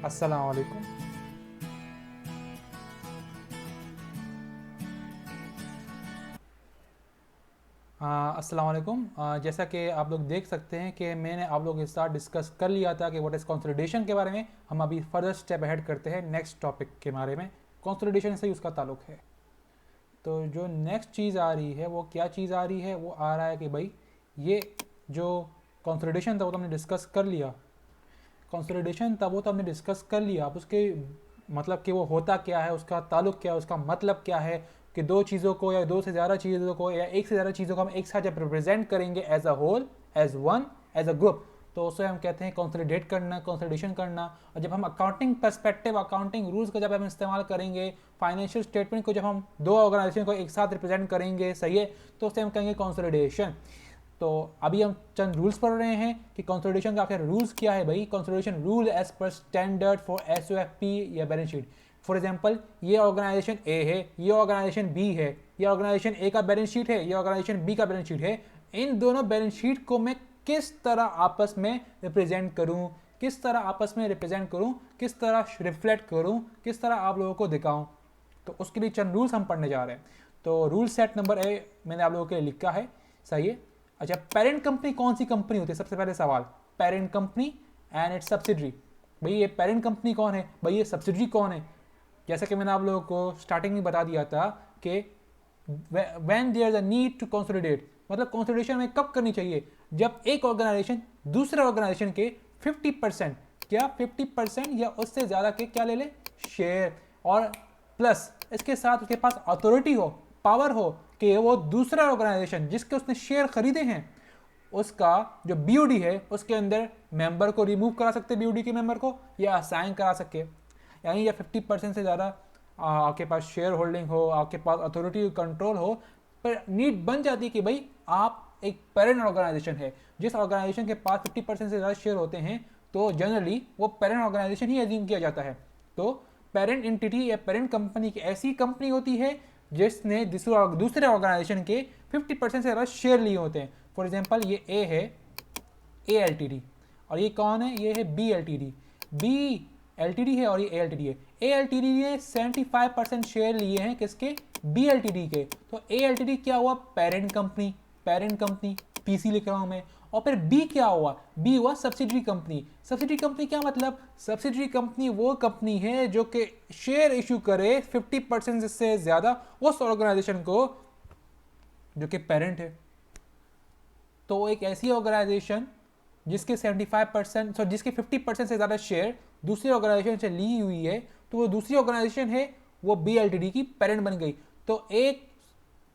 अस्सलाम वालेकुम। अस्सलाम वालेकुम। जैसा कि आप लोग देख सकते हैं कि मैंने आप लोगों के साथ डिस्कस कर लिया था कि व्हाट इज़ कंसोलिडेशन के बारे में। हम अभी फर्दर स्टेप अहेड करते हैं नेक्स्ट टॉपिक के बारे में। कंसोलिडेशन से ही उसका ताल्लुक है। तो जो नेक्स्ट चीज़ आ रही है वो क्या चीज़ आ रही है, वो आ रहा है कि भाई ये जो कंसोलिडेशन था वो तो हमने डिस्कस कर लिया। कंसोलिडेशन था वो तो हमने डिस्कस कर लिया। अब उसके मतलब कि वो होता क्या है, उसका ताल्लुक क्या है, उसका मतलब क्या है कि दो चीज़ों को या दो से ज़्यादा चीज़ों को या एक से ज़्यादा चीज़ों को हम एक साथ जब रिप्रेजेंट करेंगे as a whole, as one, as a group, तो उसे हम कहते हैं कंसोलिडेट करना, कंसोलिडेशन करना। और जब हम अकाउंटिंग पर्सपेक्टिव, अकाउंटिंग रूल्स का जब हम इस्तेमाल करेंगे, फाइनेंशियल स्टेटमेंट को जब हम दो ऑर्गेनाइजेशन को एक साथ रिप्रेजेंट करेंगे, सही है, तो उसे हम कहेंगे कंसोलिडेशन। तो अभी हम चंद रूल्स पढ़ रहे हैं कि कंसोलिडेशन का आखिर रूल्स क्या है। भाई consolidation rule as per standard for SOFP या बैलेंस शीट। फॉर एग्जांपल, ये ऑर्गेनाइजेशन ए है, ये ऑर्गेनाइजेशन बी है, ये ऑर्गेनाइजेशन ए का बैलेंस शीट है, ये ऑर्गेनाइजेशन बी का बैलेंस शीट है। इन दोनों बैलेंस शीट को मैं किस तरह आपस में रिप्रेजेंट करूं, किस तरह आपस में रिप्रेजेंट करूं, किस तरह रिफ्लेक्ट करूं, किस तरह आप लोगों को दिखाऊं, तो उसके लिए चंद रूल्स हम पढ़ने जा रहे हैं। तो रूल सेट नंबर ए मैंने आप लोगों के लिए लिखा है, सही है। अच्छा, पेरेंट कंपनी कौन सी कंपनी होती है, सबसे पहले सवाल। Parent company and it's subsidiary. भाई ये पेरेंट कंपनी कौन है, भाई ये सब्सिडरी कौन है। जैसा कि मैंने आप लोगों को स्टार्टिंग में बता दिया था कि when there is a need to consolidate, मतलब कंसोलिडेशन में कब करनी चाहिए, जब एक ऑर्गेनाइजेशन दूसरे ऑर्गेनाइजेशन के 50%, क्या 50% या उससे ज़्यादा के क्या ले ले, शेयर, और प्लस इसके साथ उसके पास अथॉरिटी हो, पावर हो कि वो दूसरा ऑर्गेनाइजेशन जिसके उसने शेयर खरीदे हैं उसका जो बीओडी है उसके अंदर मेंबर को रिमूव करा सकते, बीओडी के मेंबर को, या असाइन करा सके। यानी या 50% से ज़्यादा आपके पास शेयर होल्डिंग हो, आपके पास अथॉरिटी कंट्रोल हो, पर नीड बन जाती है कि भाई आप एक पेरेंट ऑर्गेनाइजेशन है। जिस ऑर्गेनाइजेशन के पास 50% से ज़्यादा शेयर होते हैं तो जनरली वो पेरेंट ऑर्गेनाइजेशन ही एज्यूम किया जाता है। तो पेरेंट एंटिटी या पेरेंट कंपनी की ऐसी कंपनी होती है जिसने दूसरे ऑर्गेनाइजेशन के 50% से ज़्यादा शेयर लिए होते हैं। फॉर एग्जाम्पल, ये ए है, ए एल टी डी, और ये कौन है, ये है B L T D. B L T D है और ये ए एल टी डी है। ए एल टी डी ने 75% शेयर लिए हैं किसके, बी एल टी डी के। तो ए एल टी डी क्या हुआ, parent company, parent company, PC लिख रहा हूं मैं। और फिर बी क्या हुआ, बी हुआ सब्सिडरी कंपनी। सब्सिडरी कंपनी क्या मतलब, सब्सिडरी कंपनी वो कंपनी है जो कि शेयर इशू करे 50% से ज़्यादा उस ऑर्गेनाइजेशन को जो कि पेरेंट है। तो एक ऐसी ऑर्गेनाइजेशन जिसके 75%, सॉरी जिसके 50% से ज़्यादा शेयर दूसरी ऑर्गेनाइजेशन से ली हुई है, तो वो दूसरी ऑर्गेनाइजेशन है, वो बी एल टी डी की पेरेंट बन गई। तो एक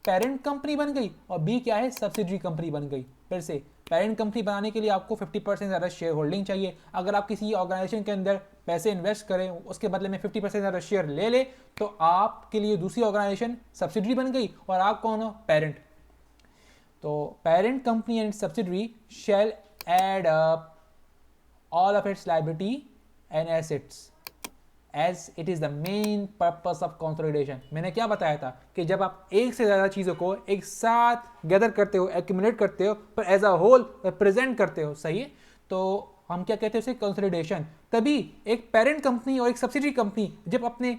पेरेंट कंपनी बन गई और बी क्या है, सब्सिडरी कंपनी बन गई। फिर से पेरेंट कंपनी बनाने के लिए आपको 50% ज़्यादा शेयर होल्डिंग चाहिए। अगर आप किसी ऑर्गेनाइजेशन के अंदर पैसे इन्वेस्ट करें, उसके बदले में 50% ज़्यादा शेयर ले ले, तो आपके लिए दूसरी ऑर्गेनाइजेशन सब्सिडरी बन गई और आप कौन हो, पेरेंट। तो parent company and subsidiary shall add up all of its liability and assets as it is the main purpose of consolidation। मैंने क्या बताया था कि जब आप एक से ज़्यादा चीज़ों को एक साथ गैदर करते हो, एक्यूमुलेट करते हो, पर एज अ होल प्रेजेंट करते हो, सही है, तो हम क्या कहते हैं उसे, कंसोलिडेशन। तभी एक पेरेंट कंपनी और एक सब्सिडरी कंपनी जब अपने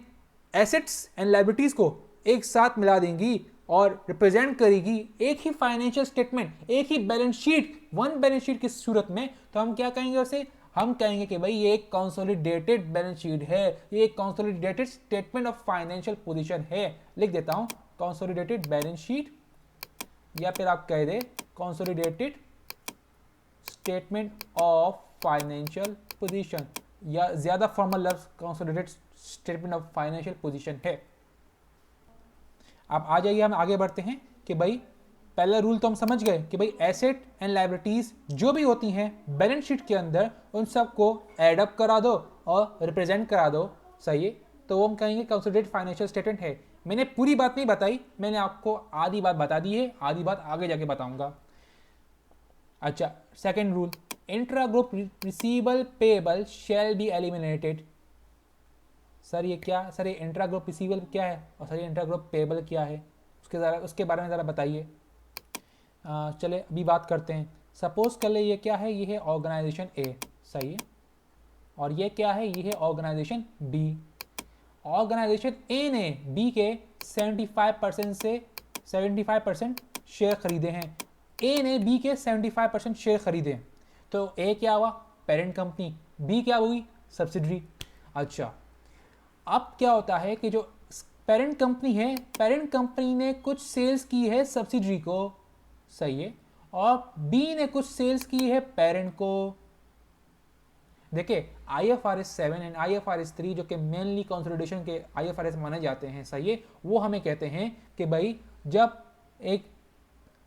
एसेट्स एंड लाइबिलिटीज़ को एक साथ मिला देंगी और रिप्रेजेंट करेगी एक ही फाइनेंशियल स्टेटमेंट, एक ही balance sheet, one balance sheet की सूरत में, तो हम क्या कहेंगे उसे, हम कहेंगे कि भाई ये एक कंसोलिडेटेड बैलेंस शीट है, ये एक consolidated statement of financial position है। लिख देता हूं, कंसोलिडेटेड बैलेंस शीट, या फिर आप कह दे consolidated statement of financial position, या ज्यादा फॉर्मल लफ्ज consolidated statement of financial position है। आप आ जाइए, हम आगे बढ़ते हैं कि भाई पहला रूल तो हम समझ गए कि भाई एसेट एंड लाइबिलिटीज जो भी होती हैं बैलेंस शीट के अंदर उन सबको एड अप करा दो और रिप्रेजेंट करा दो, सही है, तो वो हम कहेंगे कंसोलिडेटेड फाइनेंशियल स्टेटमेंट है। मैंने पूरी बात नहीं बताई, मैंने आपको आधी बात बता दी है, आधी बात आगे जाके बताऊंगा। अच्छा, second rule, intra group receivable payable shall be eliminated. Sir ये क्या, सर ये इंट्रा ग्रुप रिसीवेबल क्या है और सर ये इंट्रा ग्रुप पेएबल क्या है, उसके बारे में ज़रा बताइए। चले अभी बात करते हैं। सपोज कर ले ये क्या है, ये है ऑर्गेनाइजेशन ए, सही है। और ये क्या है, ये है ऑर्गेनाइजेशन बी। ऑर्गेनाइजेशन ए ने बी के 75% शेयर खरीदे हैं। ए ने बी के 75% शेयर खरीदे हैं, तो ए क्या हुआ, पेरेंट कंपनी, बी क्या हुई, सब्सिडरी। अच्छा, अब क्या होता है कि जो पेरेंट कंपनी है, पेरेंट कंपनी ने कुछ सेल्स की है सब्सिडरी को, सही है, और बी ने कुछ सेल्स की है पेरेंट को। देखिए IFRS 7 एंड IFRS 3 जो कि मेनली कंसोलिडेशन के IFRS माने जाते हैं, सही है, वो हमें कहते हैं कि भाई जब एक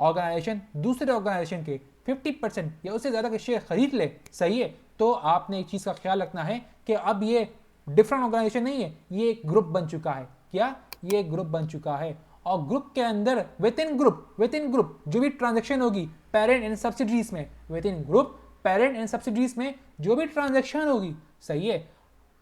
ऑर्गेनाइजेशन दूसरे ऑर्गेनाइजेशन के 50% या उससे ज़्यादा के शेयर खरीद ले, सही है, तो आपने एक चीज़ का ख्याल रखना है कि अब ये डिफरेंट ऑर्गेनाइजेशन नहीं है, ये एक ग्रुप बन चुका है। क्या, ये एक ग्रुप बन चुका है, और ग्रुप के अंदर विद इन ग्रुप जो भी ट्रांजेक्शन होगी पेरेंट एंड सब्सिडरीज में, with in group parent and subsidiaries में जो भी ट्रांजेक्शन होगी, सही है,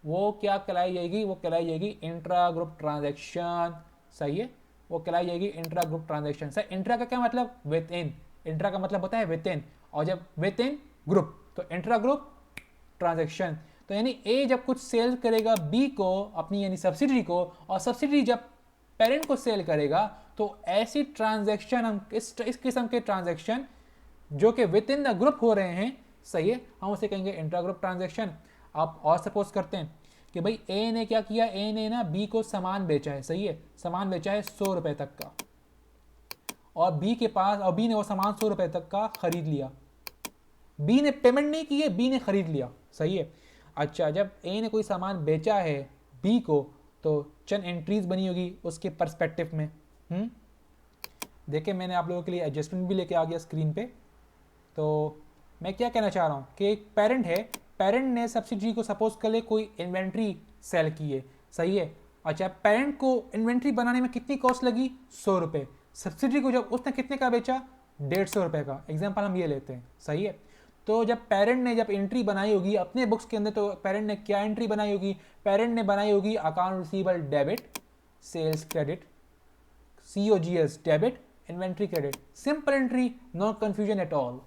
वो क्या कहलाई जाएगी, वो कहलाई जाएगी इंट्रा ग्रुप ट्रांजेक्शन, सही है, वो कहलाई जाएगी intra group transaction. Sir intra का क्या मतलब, विद इन, इंट्रा का मतलब होता है विद इन, और जब विद इन ग्रुप तो इंट्रा ग्रुप ट्रांजेक्शन। तो यानी ए जब कुछ सेल करेगा बी को अपनी यानी सब्सिडरी को, और सब्सिडरी जब पेरेंट को सेल करेगा, तो ऐसी ट्रांजेक्शन हम इस किस्म के ट्रांजेक्शन जो कि विद इन द ग्रुप हो रहे हैं, सही है, हम उसे कहेंगे इंट्रा ग्रुप ट्रांजेक्शन। आप और सपोज करते हैं कि भाई ए ने क्या किया, ए ने ना बी को सामान बेचा है, सही है, सामान बेचा है 100 रुपए तक का, और बी के पास, और बी ने वो सामान 100 रुपए तक का खरीद लिया, बी ने पेमेंट नहीं की है, बी ने खरीद लिया, सही है। अच्छा, जब ए ने कोई सामान बेचा है बी को, तो चंद एंट्रीज बनी होगी उसके पर्सपेक्टिव में। देखिए मैंने आप लोगों के लिए एडजस्टमेंट भी लेके आ गया स्क्रीन पे। तो मैं क्या कहना चाह रहा हूँ कि एक पेरेंट है, पेरेंट ने सब्सिडरी को सपोज कर ले कोई इन्वेंट्री सेल की है, सही है। अच्छा, पेरेंट को इन्वेंट्री बनाने में कितनी कॉस्ट लगी, 100 रुपये। सब्सिडरी को जब उसने कितने का बेचा, 150 रुपये का, एग्जाम्पल हम ये लेते हैं, सही है। तो जब पेरेंट ने जब एंट्री बनाई होगी अपने बुक्स के अंदर, तो पेरेंट ने क्या एंट्री बनाई होगी, पेरेंट ने बनाई होगी account receivable debit, sales credit, COGS debit, inventory credit, simple entry, no confusion at all.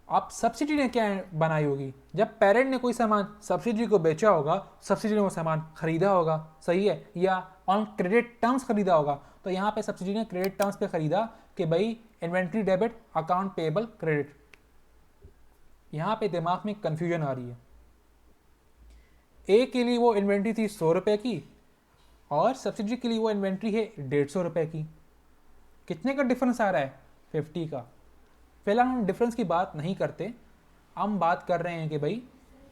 आप सब्सिडी ने क्या बनाई होगी, जब पेरेंट ने कोई सामान सब्सिडी को बेचा होगा, सब्सिडी ने वो सामान खरीदा होगा, सही है, या ऑन क्रेडिट टर्म्स खरीदा होगा, तो यहाँ पे सब्सिडी ने क्रेडिट टर्म्स पे खरीदा कि भाई inventory debit, account payable credit. यहाँ पे दिमाग में कंफ्यूजन आ रही है, ए के लिए वो इन्वेंट्री थी 100 रुपये की, और सब्सिडी के लिए वो इन्वेंट्री है 150 रुपये की। कितने का डिफरेंस आ रहा है, 50 का। फिलहाल हम डिफरेंस की बात नहीं करते, हम बात कर रहे हैं कि भाई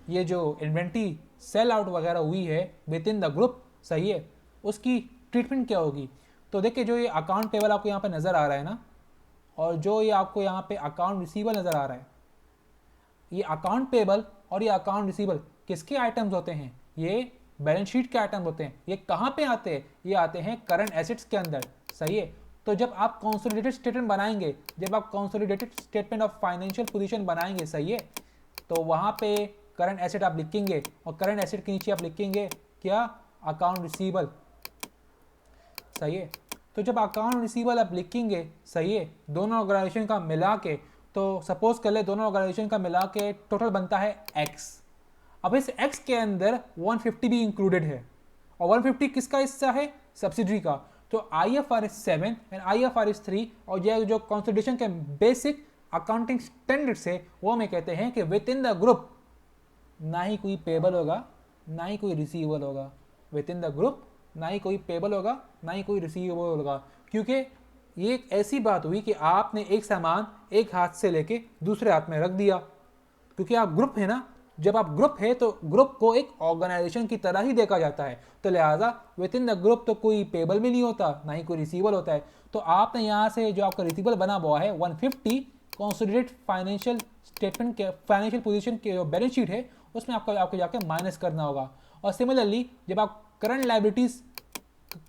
ये जो इन्वेंट्री सेल आउट वगैरह हुई है विद इन द ग्रुप, सही है, उसकी ट्रीटमेंट क्या होगी। तो देखिए जो ये अकाउंट पेबल आपको यहाँ पे नज़र आ रहा है ना, और जो ये आपको यहाँ पे अकाउंट रिसीवेबल नज़र आ रहा है, ये अकाउंट पेबल और ये अकाउंट रिसीवेबल किसके आइटम्स होते हैं, ये बैलेंस शीट के आइटम होते हैं। ये कहाँ पे आते हैं, ये आते हैं करंट एसेट्स के अंदर, सही है। तो जब आप कंसोलिडेटेड स्टेटमेंट बनाएंगे, जब आप consolidated statement of financial position बनाएंगे, सही है, तो वहाँ पे करंट एसेट आप लिखेंगे, और करंट एसेट के नीचे आप लिखेंगे क्या, अकाउंट रिसीवेबल, सही है। तो जब अकाउंट रिसीवेबल आप लिखेंगे, सही है, दोनों ऑर्गेनाइजेशन का मिला के, तो सपोज कर ले दोनों ऑर्गेनाइजेशन का मिला के टोटल बनता है x। अब इस x के अंदर 150 भी इंक्लूडेड है, और 150 किसका हिस्सा है, सब्सिडरी का। तो IFRS 7 एंड IFRS 3 और ये जो कंसोलिडेशन के बेसिक अकाउंटिंग स्टैंडर्ड्स है, वो हमें कहते हैं कि विद इन द ग्रुप ना ही कोई पेबल होगा, ना ही कोई रिसीवेबल होगा। विद इन द ग्रुप ना ही कोई पेबल होगा, ना ही कोई रिसीवेबल होगा, क्योंकि ये एक ऐसी बात हुई कि आपने एक सामान एक हाथ से लेके दूसरे हाथ में रख दिया, क्योंकि आप ग्रुप है ना, जब आप ग्रुप है तो ग्रुप को एक ऑर्गेनाइजेशन की तरह ही देखा जाता है, तो लिहाजा विद इन द ग्रुप तो कोई पेबल भी नहीं होता, ना ही कोई रिसीवेबल होता है। तो आपने यहाँ से जो आपका रिसीवेबल बना हुआ है 150 कंसोलिडेटेड फाइनेंशियल स्टेटमेंट के फाइनेंशियल पोजीशन के जो बैलेंस शीट है उसमें आपको जाके माइनस करना होगा। और सिमिलरली जब आप करंट लायबिलिटीज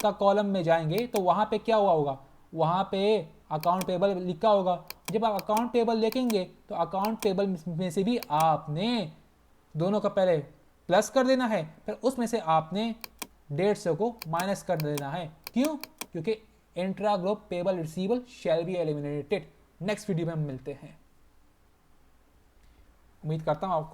का कॉलम में जाएंगे तो वहाँ पे क्या हुआ होगा, वहाँ पे अकाउंट पेबल लिखा होगा। जब आप अकाउंट पेबल लिखेंगे तो अकाउंट पेबल में से भी आपने दोनों का पहले प्लस कर देना है, फिर उसमें से आपने 150 को माइनस कर देना है। क्यों, क्योंकि intra group payable receivable shall be eliminated. Next video में हम मिलते हैं। उम्मीद करता हूँ आपको